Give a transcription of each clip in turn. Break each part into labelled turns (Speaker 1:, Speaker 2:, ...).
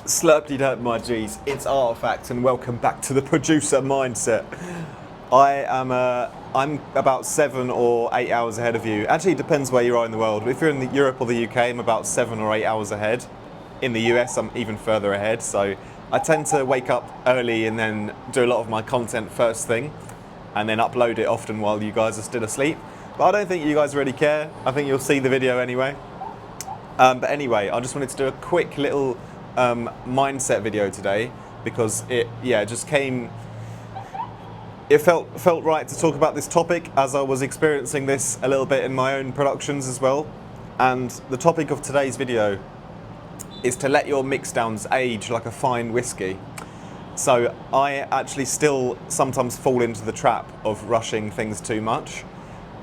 Speaker 1: Slurpty-derp, my G's, it's Artifact and welcome back to the producer mindset. I'm about 7 or 8 hours ahead of you. Actually, it depends where you are in the world. If you're in Europe or the UK, I'm about 7 or 8 hours ahead. In the US, I'm even further ahead. So I tend to wake up early and then do a lot of my content first thing and then upload it often while you guys are still asleep. But I don't think you guys really care. I think you'll see the video anyway. But anyway, I just wanted to do a quick little mindset video today because it felt right to talk about this topic as I was experiencing this a little bit in my own productions as well. And the topic of today's video is to let your mixdowns age like a fine whiskey. So I actually still sometimes fall into the trap of rushing things too much,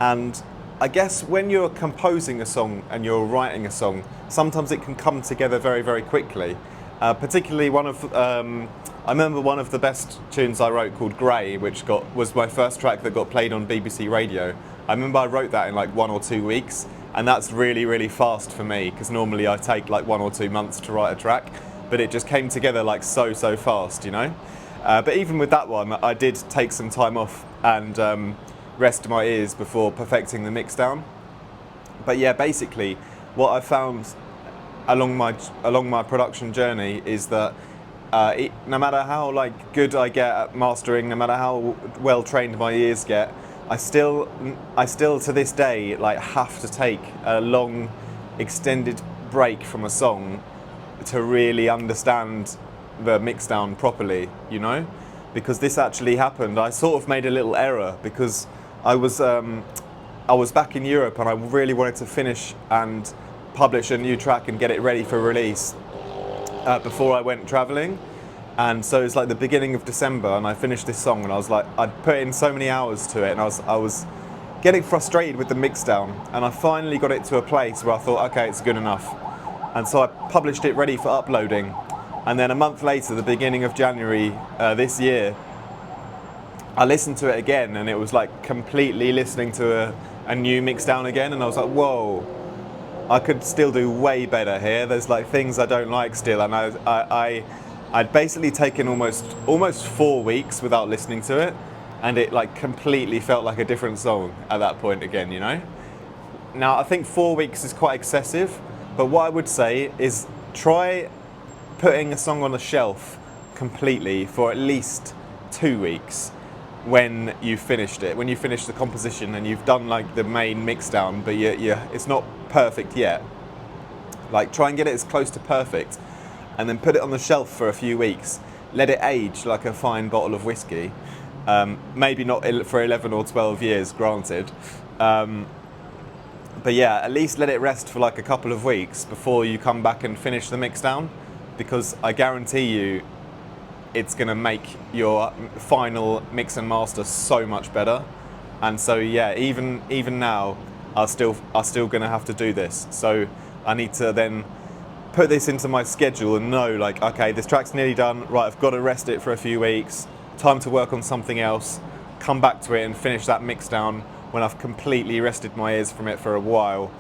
Speaker 1: and I guess when you're composing a song and you're writing a song, sometimes it can come together very, very quickly. Particularly I remember one of the best tunes I wrote called Grey, which was my first track that got played on BBC Radio. I remember I wrote that in like 1 or 2 weeks, and that's really, really fast for me, because normally I take like 1 or 2 months to write a track, but it just came together like so fast, you know? But even with that one, I did take some time off and rest my ears before perfecting the mixdown. But yeah, basically what I found along my production journey is that no matter how like good I get at mastering, no matter how well trained my ears get, I still to this day like have to take a long extended break from a song to really understand the mixdown properly, you know? Because this actually happened. I sort of made a little error because I was back in Europe and I really wanted to finish and publish a new track and get it ready for release before I went traveling. And so it's like the beginning of December and I finished this song and I was like, I'd put in so many hours to it and I was getting frustrated with the mixdown, and I finally got it to a place where I thought, okay, it's good enough. And so I published it ready for uploading. And then a month later, the beginning of January this year, I listened to it again and it was like completely listening to a new mixdown again, and I was like, whoa, I could still do way better here. There's like things I don't like still, and I'd basically taken almost 4 weeks without listening to it, and it like completely felt like a different song at that point again, you know? Now I think 4 weeks is quite excessive, but what I would say is try putting a song on the shelf completely for at least 2 weeks when you've finished it, when you finish the composition and you've done like the main mixdown, but it's not perfect yet. Like try and get it as close to perfect and then put it on the shelf for a few weeks. Let it age like a fine bottle of whiskey. Maybe not for 11 or 12 years, granted. But yeah, at least let it rest for like a couple of weeks before you come back and finish the mixdown, because I guarantee you it's gonna make your final mix and master so much better. And so yeah, even now, I'm still gonna have to do this. So I need to then put this into my schedule and know like, okay, this track's nearly done, right, I've got to rest it for a few weeks, time to work on something else, come back to it and finish that mixdown when I've completely rested my ears from it for a while.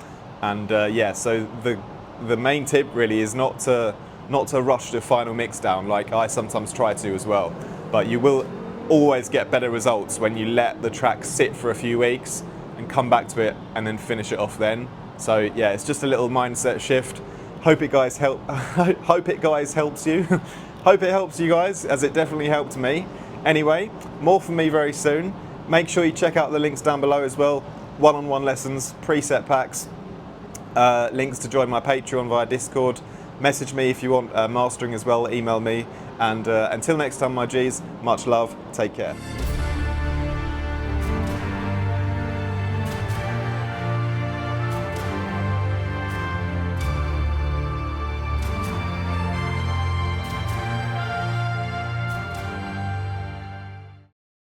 Speaker 1: And yeah, so the main tip really is not to rush the final mixdown like I sometimes try to as well. But you will always get better results when you let the track sit for a few weeks and come back to it and then finish it off then. So yeah, it's just a little mindset shift. Hope it guys helps you. Hope it helps you guys, as it definitely helped me. Anyway, more from me very soon. Make sure you check out the links down below as well. One-on-one lessons, preset packs, links to join my Patreon via Discord. Message me if you want mastering as well, email me. And until next time, my G's, much love, take care.